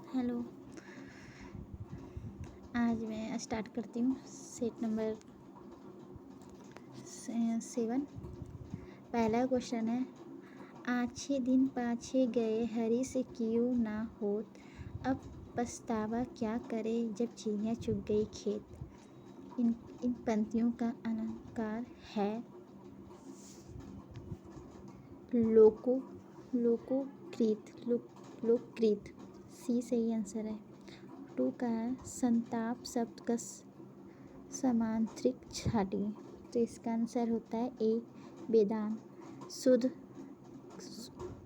Hello. आज मैं start करती हूँ सेट नंबर 7। पहला क्वेश्चन है, आछे दिन पाछे गए हरी से क्यों ना होत, अब पछतावा क्या करे जब चिड़िया चुग गई खेत। इन पंक्तियों का अलंकार है लोकोकृत। सी सही आंसर है। 2 का है, संताप शब्द का समानांतरिक छाटिए। तो इसका आंसर होता है ए, वेदांत। शुद्ध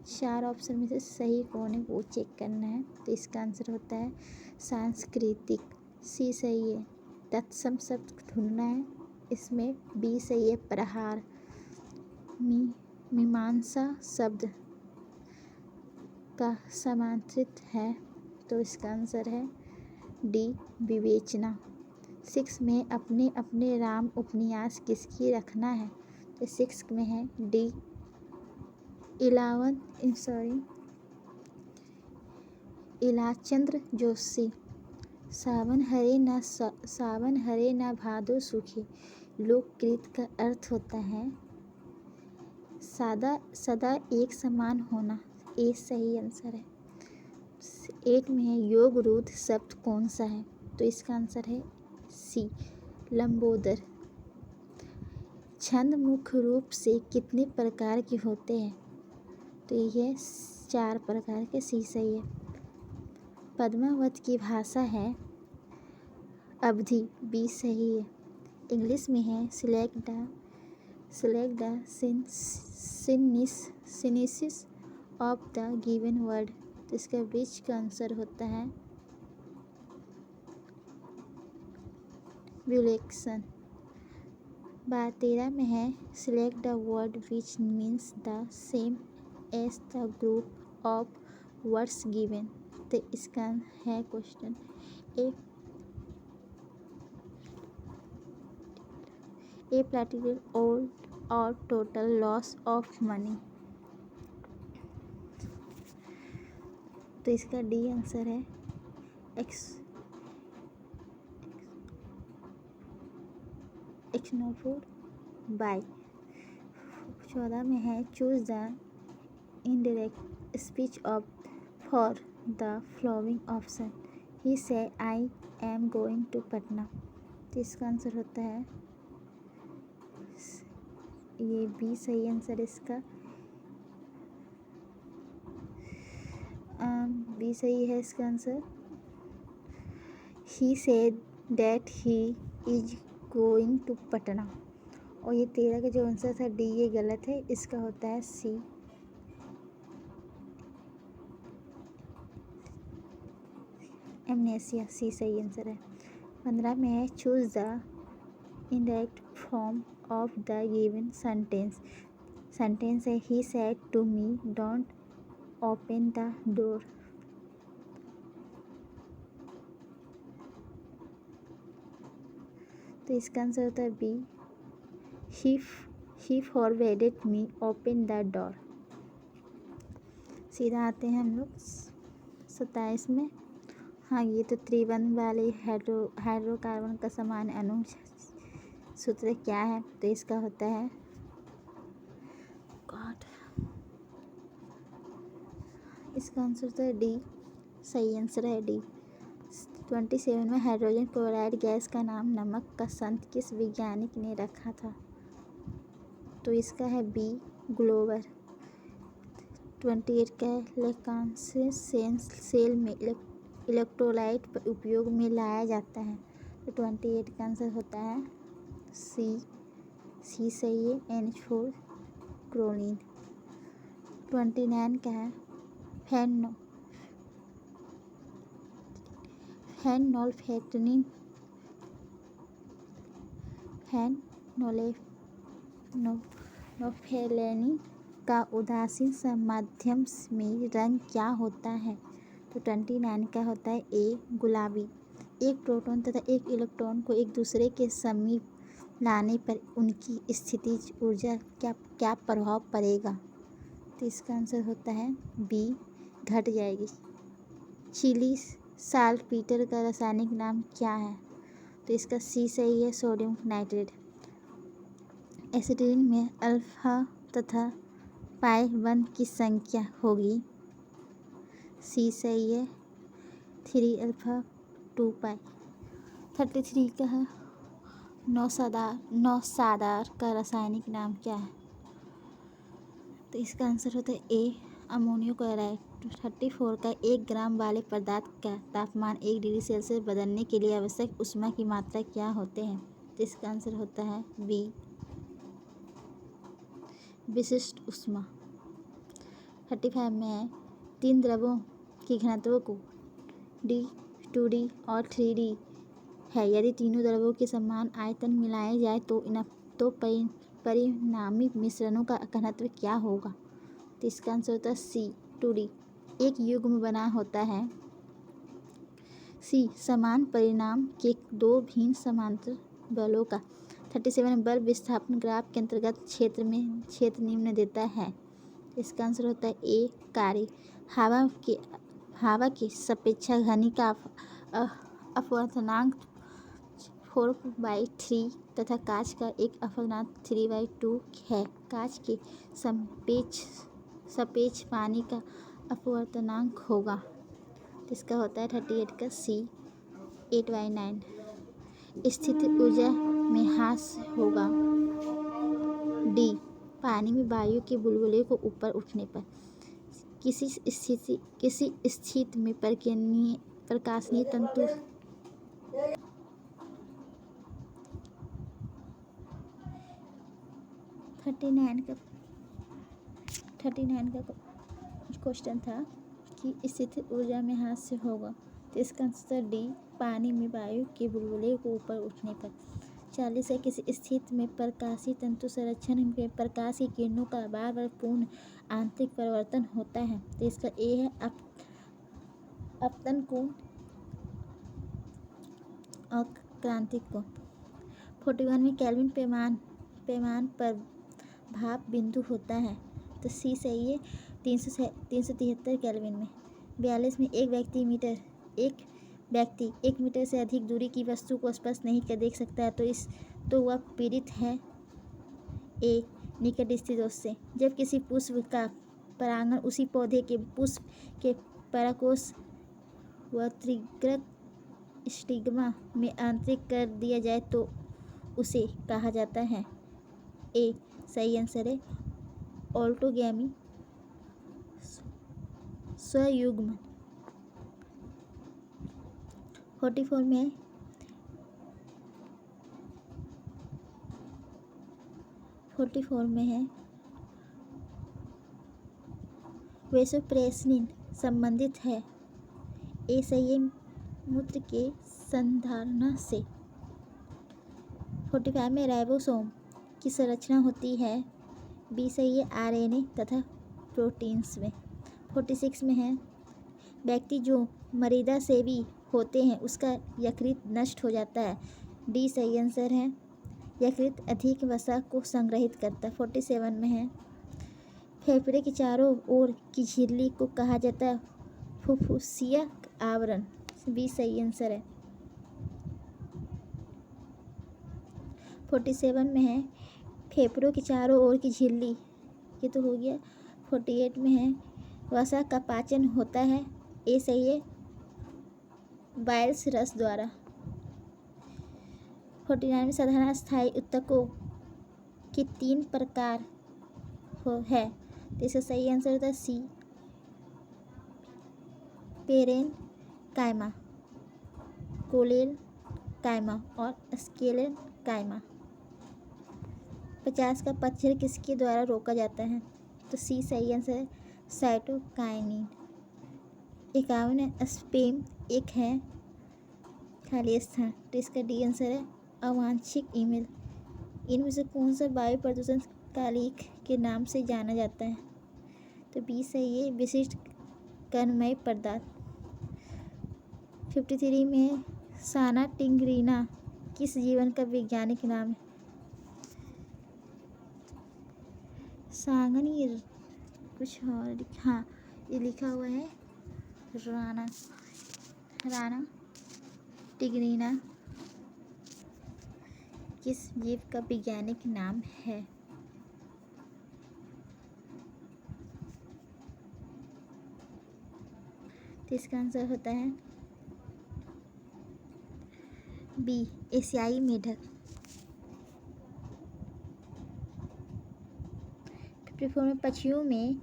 4 ऑप्शन में से सही कौन है वो चेक करना है। तो इसका आंसर होता है सांस्कृतिक। सी सही है। तत्सम शब्द ढूंढना है, इसमें बी सही है, प्रहार। मीमांसा शब्द का समानांतरिक है, तो इसका आंसर है डी, विवेचना। 6 में अपने अपने राम उपन्यास किसकी रखना है, तो 6 में है डी, इलाचंद्र जोशी। सावन हरे न भादो सूखे। लोककृत का अर्थ होता है सदा एक समान होना। ए सही आंसर है। 8 में है योग रूढ़ शब्द कौन सा है, तो इसका आंसर है सी, लंबोदर। छंद मुख्य रूप से कितने प्रकार के होते हैं, तो यह 4 प्रकार के। सी सही है। पद्मावत की भाषा है अवधी। बी सही है। इंग्लिश में है select the sinensis of the given word, तो इसका विच का आंसर होता है विलेक्शन। 13 में है select the word which means the same as the group of words given, तो इसका है क्वेश्चन ए प्लेटिकल और टोटल लॉस ऑफ मनी, तो इसका डी आंसर है एक्सनोफोर बाय। 14 में है choose the indirect speech of for the following option. He said I am going to Patna, तो इसका आंसर होता है ये बी सही आंसर इसका। बी सही है इसका answer. He said that he is going to Patna, और ये 13 का जो आंसर था डी, ये गलत है। इसका होता है सी, एमनेसिया। सी सही आंसर है। 15 में है choose the indirect form of the given sentence है he said to me don't open the door, तो इसका आंसर होता है B, he forbade me open the door. सीधा आते हैं हम लोग 27 में। हाँ, ये तो त्रिबंध वाले हाइड्रोकार्बन का समान अणु सूत्र क्या है, तो इसका होता है इसका आंसर तो है डी, सही आंसर है डी। 27 में हाइड्रोजन क्लोराइड गैस का नाम नमक का संत किस वैज्ञानिक ने रखा था, तो इसका है बी, ग्लोवर। 28 का लेकांसिस सेल में इलेक्ट्रोलाइट उपयोग में लाया जाता है, तो 28 का आंसर होता है सी सही है, NH4 क्लोरीन। 29 का है फेनोल्फेनिक का उदासीन माध्यम में रंग क्या होता है, तो 29 का होता है ए, गुलाबी। एक प्रोटॉन तथा एक इलेक्ट्रॉन को एक दूसरे के समीप लाने पर उनकी स्थितिज ऊर्जा क्या प्रभाव पड़ेगा, तो इसका आंसर होता है बी, घट जाएगी। चिली साल्टपीटर का रासायनिक नाम क्या है? तो इसका सी सही है, सोडियम नाइट्रेट। एसिटिलीन में अल्फा तथा पाई बंध की संख्या होगी? सी सही है, 3 अल्फा 2 पाई। 33 का है, नौसादार का रासायनिक नाम क्या है? तो इसका आंसर होता है ए, अमोनियम क्लोराइड। 34 का 1 ग्राम वाले पदार्थ का तापमान 1 डिग्री सेल्सियस बदलने के लिए आवश्यक ऊष्मा की मात्रा क्या होते हैं? तो इसका आंसर होता है बी, विशिष्ट ऊष्मा। 35 में है, 3 द्रवों के घनत्वों को D, 2D और 3D है। यदि तीनों द्रवों के समान आयतन मिलाए जाए तो परिणामी मिश्रणों का घनत्व क्या होगा? तो इसका आंसर होता है सी, 2D। एक युग्म बना होता है। सी, समान परिमाण के 2 भिन्न समांतर बलों का। 37 बल विस्थापन ग्राफ के अंतर्गत क्षेत्र निम्न देता है। इसका आंसर होता है ए, कार्य। हवा के सापेक्ष घनी का अपवर्तनांक 4/3 तथा कांच का एक अपवर्तनांक 3/2 है। कांच के सापेक्ष पानी का अपवर्तनांक होगा। इसका होता है 38 का सी, 8/9। स्थितिज ऊर्जा में ह्रास होगा। डी, पानी में वायु के बुलबुले को ऊपर उठने पर। किसी स्थिति में प्रकाशीय तंतु 39 का क्वेश्चन था कि स्थितिज ऊर्जा में ह्रास होगा। तो इसका आंसर डी, पानी में वायु के बुलबुले को ऊपर उठने पर। 40 है, किसी स्थिति में प्रकाशीय तंतु संरक्षण में प्रकाश की किरणों का बार बार पूर्ण आंतरिक परिवर्तन होता है। तो इसका ए है, अपतन कोण और क्रांतिक कोण। 41 में केल्विन पैमाने पर भाप बिंदु होता है। तो सी सही है, 373 केल्विन में। 42 में एक व्यक्ति 1 मीटर से अधिक दूरी की वस्तु को स्पर्श नहीं कर देख सकता है तो वह पीड़ित है। ए, निकट स्थित दोष से। जब किसी पुष्प का परागण उसी पौधे के पुष्प के परागकोश व त्रिग्रक स्टिग्मा में आंतरिक कर दिया जाए तो उसे कहा जाता है। ए, सही आंसर है, ऑटोगैमी, स्वयुग्मन। 44 में 44 में है, वैसोप्रेसिन संबंधित है। ए सही है, मूत्र के संधारण से। 45 में राइबोसोम की संरचना होती है। बी सही है, आरएनए तथा प्रोटीन्स में। 46 में है, व्यक्ति जो मदिरा सेवी होते हैं उसका यकृत नष्ट हो जाता है। डी सही आंसर है, यकृत अधिक वसा को संग्रहित करता है। 47 में है, फेफड़े के चारों ओर की झिल्ली को कहा जाता है फुफ्फुसीय आवरण। बी सही आंसर है। 47 में है, फेफड़ों के चारों ओर की झिल्ली, ये तो हो गया। 48 में है, वसा का पाचन होता है। ए सही है, बाइल्स रस द्वारा। 49 में साधारण स्थायी ऊतकों के 3 प्रकार है। तो इसका सही आंसर होता है सी, पेरेनकाइमा, कोलेनकाइमा और स्क्लेरेनकाइमा। 50 का पतझड़ किसके द्वारा रोका जाता है? तो सी सही आंसर है, साइटोकाइनिन। 51 स्पेम एक है खाली स्थान। तो इसका डी आंसर है, अवांछित ईमेल। इनमें से कौन सा वायु प्रदूषण कालिख के नाम से जाना जाता है? तो बी सही है, विशिष्ट कणमय पदार्थ। 53 में साना टिग्रिना किस जीवन का वैज्ञानिक नाम है? सांगन, ये कुछ और, हाँ ये लिखा हुआ है राना। राना टिग्रिना किस जीव का वैज्ञानिक नाम है? तो इसका आंसर होता है बी, एशियाई मेढक। 54 में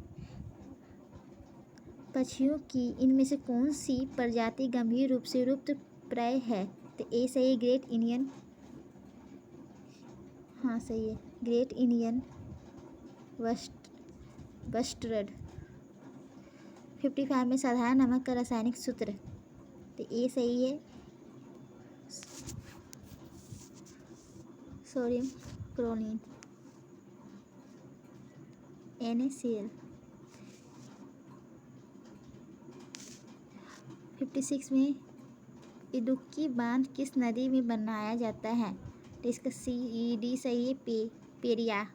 पक्षियों की इनमें से कौन सी प्रजाति गंभीर रूप से लुप्त प्राय है? तो ए सही है, ग्रेट इंडियन। हाँ सही है, ग्रेट इंडियन बस्टर्ड। 55 में साधारण नमक का रासायनिक सूत्र? तो ए सही है, सोडियम क्लोरीन NaCl। 56 में इडुक्की बांध किस नदी में बनाया जाता है? तो इसका डी सही है, पेरियार।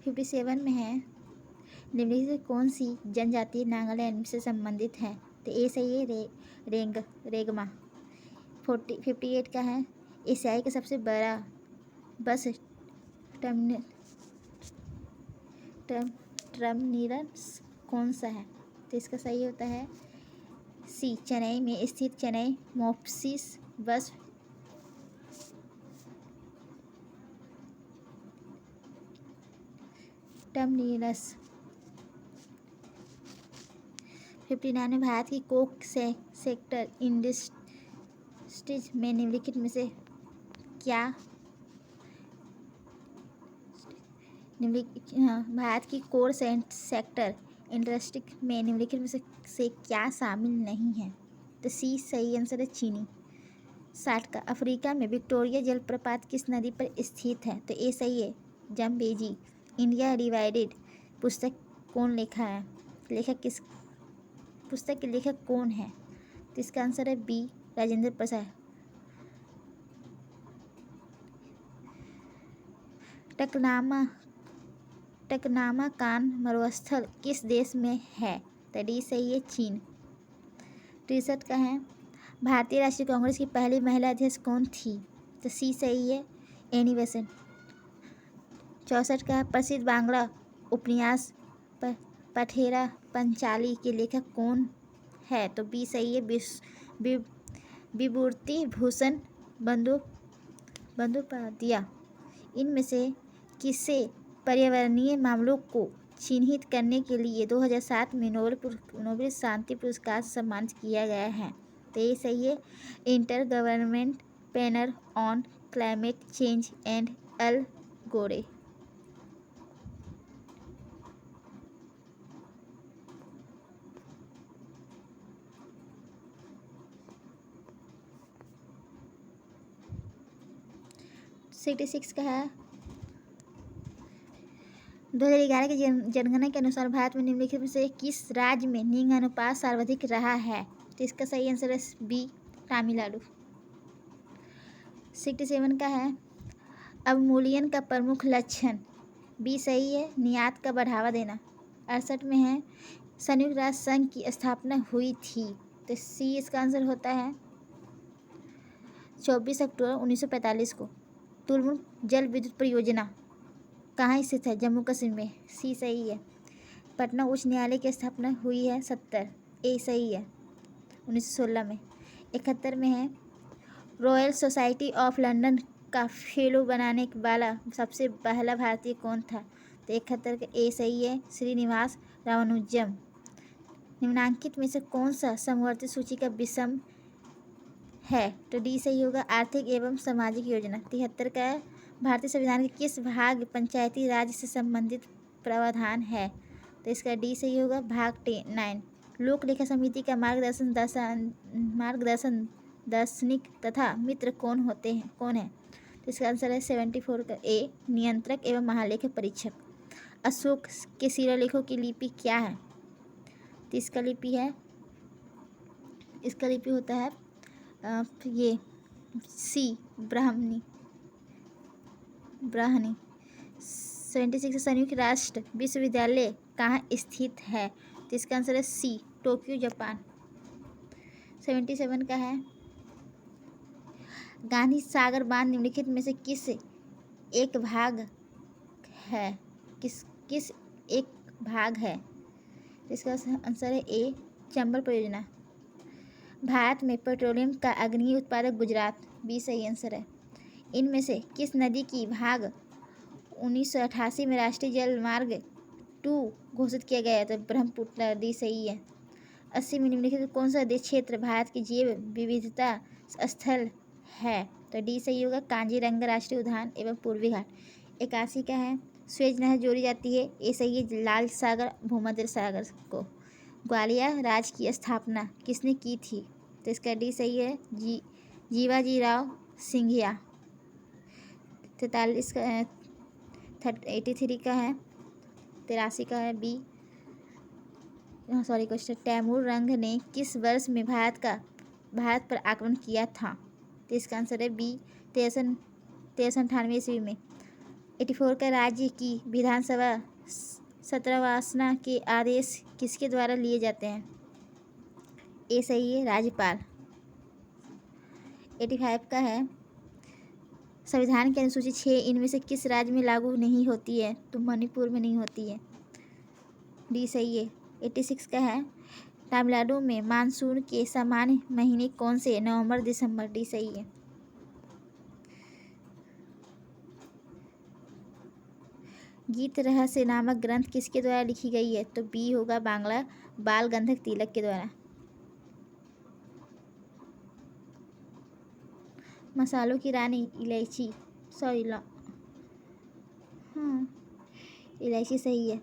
57 में है निम्नलिखित से कौन सी जनजाति नागालैंड से संबंधित है? तो ए सही है, रेगमा। 58 का है एशिया का सबसे बड़ा बस टर्मिनस कौन सा है? तो इसका सही होता है सी, चेन्नई में स्थित चेन्नई मोप्सिस बस टर्मिनस। 59 में भारत की कोक सेक्टर इंडस्ट्रीज में निम्नलिखित में से क्या भारत की कोर सेक्टर इंडस्ट्री में निम्नलिखित में से क्या शामिल नहीं है? तो सी सही आंसर है, चीनी। 60 का अफ्रीका में विक्टोरिया जलप्रपात किस नदी पर स्थित है? तो ए सही है, जम्बेजी। इंडिया डिवाइडेड पुस्तक कौन लिखा है? पुस्तक के लेखक कौन है? तो इसका आंसर है बी, राजेंद्र प्रसाद। टकनामा कान मरुस्थल किस देश में है? तो डी सही है, चीन। 63 का है भारतीय राष्ट्रीय कांग्रेस की पहली महिला अध्यक्ष कौन थी? तो सी सही है, एनी बेसेंट। 64 का प्रसिद्ध बांग्ला उपन्यास पथेरा पंचाली के लेखक कौन है? तो बी सही है, विभूति भूषण बंदोपाध्याय। इनमें से किसे पर्यावरणीय मामलों को चिन्हित करने के लिए 2007 में नोबेल शांति पुरस्कार से सम्मानित किया गया है? तो ये सही है, inter government panel on climate change and Al Gore. Six का है 2011 की जनगणना के अनुसार भारत में निम्नलिखित में से किस राज्य में लिंग अनुपात सर्वाधिक रहा है? तो इसका सही आंसर है बी, तमिलनाडु। 67 का है अवमूल्यन का प्रमुख लक्षण? बी सही है, निर्यात का बढ़ावा देना। 68 में है संयुक्त राष्ट्र संघ की स्थापना हुई थी? तो सी इसका आंसर होता है 24 अक्टूबर 1945 को। तुलमुल जल विद्युत परियोजना कहाँ स्थित है? जम्मू कश्मीर में। सी सही है। पटना उच्च न्यायालय की स्थापना हुई है 70? ए सही है, 1916 में। 71 में है रॉयल सोसाइटी ऑफ लंदन का फेलो बनाने वाला सबसे पहला भारतीय कौन था? तो 71 का ए सही है, श्रीनिवास रामानुजम। निम्नांकित में से कौन सा समवर्ती सूची का विषम है? तो डी सही होगा, आर्थिक एवं सामाजिक योजना। 73 का भारतीय संविधान के किस भाग पंचायती राज से संबंधित प्रावधान है? तो इसका डी सही होगा, भाग 9। लोक लेखा समिति का मार्गदर्शन दार्शनिक तथा मित्र कौन है? तो इसका आंसर है 74 का ए, नियंत्रक एवं महालेखा परीक्षक। अशोक के शिलालेखों की लिपि क्या है? तो इसका लिपि होता है ये सी, ब्राह्मणी। 76 संयुक्त राष्ट्र विश्वविद्यालय कहाँ स्थित है? तो इसका आंसर है सी, टोक्यो जापान। 77 का है गांधी सागर बांध निम्नलिखित में से किस एक भाग है, किस एक भाग है। इसका आंसर है ए चंबल परियोजना। भारत में पेट्रोलियम का अग्रणी उत्पादक गुजरात, बी सही आंसर है। इनमें से किस नदी की भाग 1988 में राष्ट्रीय जल मार्ग 2 घोषित किया गया है, तो ब्रह्मपुत्र नदी सही है। 80 में निम्नलिखित कौन सा देश क्षेत्र भारत की जैव विविधता स्थल है, तो डी सही होगा कांजीरंगा राष्ट्रीय उद्यान एवं पूर्वी घाट। 81 का है स्वेज नहर जोड़ी जाती है, ए सही है लाल सागर भूमध्य सागर को। ग्वालियर राज्य की स्थापना किसने की थी, तो इसका डी सही है जीवाजी राव सिंधिया। 43 का 83 का है 83 का है बी क्वेश्चन तैमूर रंग ने किस वर्ष में भारत पर आक्रमण किया था, तो इसका आंसर है बी 1398 ईस्वी में। 84 का राज्य की विधानसभा सत्रवासना के आदेश किसके द्वारा लिए जाते हैं, ए सही है राज्यपाल। 85 का है संविधान की अनुसूची 6 इनमें से किस राज्य में लागू नहीं होती है, तो मणिपुर में नहीं होती है, डी सही है। 86 का है तमिलनाडु में मानसून के सामान्य महीने कौन से, नवंबर दिसंबर, डी सही है। गीत रहस्य नामक ग्रंथ किसके द्वारा लिखी गई है, तो बी होगा बांग्ला बाल गंधर्व तिलक के द्वारा। मसालों की रानी इलायची इलायची सही है।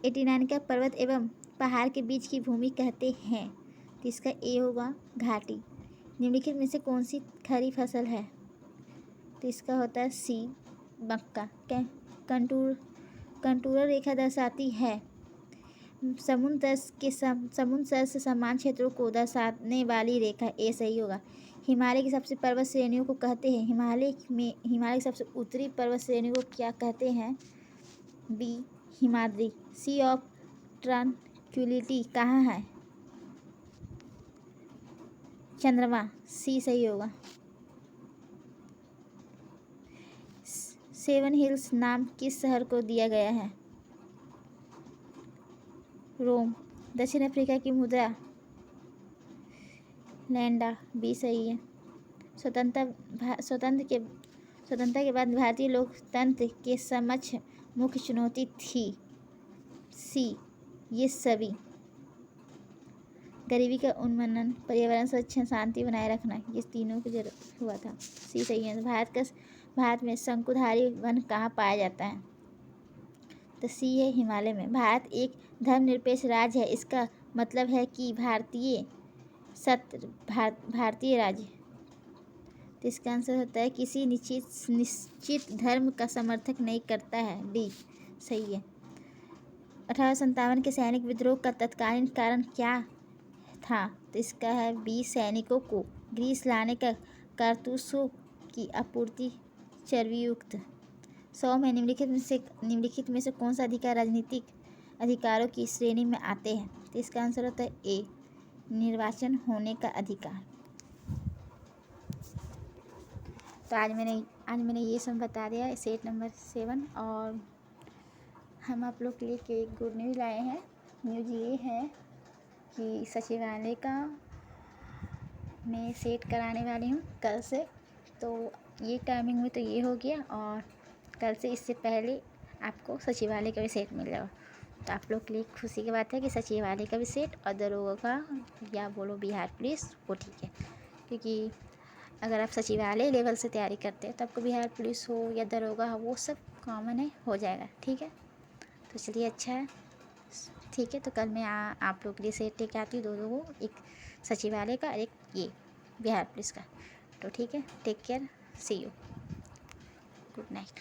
89 का पर्वत एवं पहाड़ के बीच की भूमि कहते हैं, तो इसका ए होगा घाटी। निम्नलिखित में से कौन सी खरी फसल है, तो इसका होता है सी मक्का। कंटूर रेखा दर्शाती है समुद्र से समान क्षेत्रों को दर्शाने वाली रेखा, ए सही होगा। हिमालय की सबसे पर्वत श्रेणियों को कहते हैं, हिमालय की सबसे उत्तरी पर्वत श्रेणियों को क्या कहते हैं, B Himadri. C of tranquillity कहाँ है, चंद्रमा, सी सही होगा। 7 हिल्स नाम किस शहर को दिया गया है, रोम। दक्षिण अफ्रीका की मुद्रा लैंडा, बी सही है। स्वतंत्रता के बाद भारतीय लोकतंत्र के समक्ष मुख्य चुनौती थी, सी ये सभी। गरीबी का उन्मूलन, पर्यावरण संरक्षण, शांति बनाए रखना, ये तीनों की जरूरत हुआ था, सी सही है। भारत में शंकुधारी वन कहाँ पाया जाता है, तो सी है हिमालय में। भारत एक धर्मनिरपेक्ष राज्य है, इसका मतलब है कि भारतीय राज्य, तो इसका आंसर होता है किसी निश्चित धर्म का समर्थन नहीं करता है, डी सही है। 1857 के सैनिक विद्रोह का तत्कालीन कारण क्या था, तो इसका है बी सैनिकों को ग्रीस लाने का कारतूसों की आपूर्ति चर्बीयुक्त। 100 में निम्नलिखित में से कौन सा अधिकार राजनीतिक अधिकारों की श्रेणी में आते हैं, तो इसका आंसर होता है ए निर्वाचन होने का अधिकार। तो आज मैंने ये सब बता दिया सेट नंबर 7, और हम आप लोग के लिए एक गुड न्यूज़ लाए हैं। न्यूज़ ये है कि सचिवालय का मैं सेट कराने वाली हूँ कल से, तो ये टाइमिंग में तो ये हो गया, और कल से इससे पहले आपको सचिवालय का भी सेट मिल जाएगा। तो आप लोग के लिए खुशी की बात है कि सचिवालय का भी सेट और दरोगा का या बोलो बिहार पुलिस वो ठीक है, क्योंकि अगर आप सचिवालय लेवल से तैयारी करते हैं तो आपको बिहार पुलिस हो या दरोगा हो वो सब कॉमन है, हो जाएगा, ठीक है। तो चलिए अच्छा है, ठीक है। तो कल मैं आप लोग के लिए सेट लेके आती हूँ, दो को, एक सचिवालय का और एक ये बिहार पुलिस का। तो ठीक है, take care, see you, good night.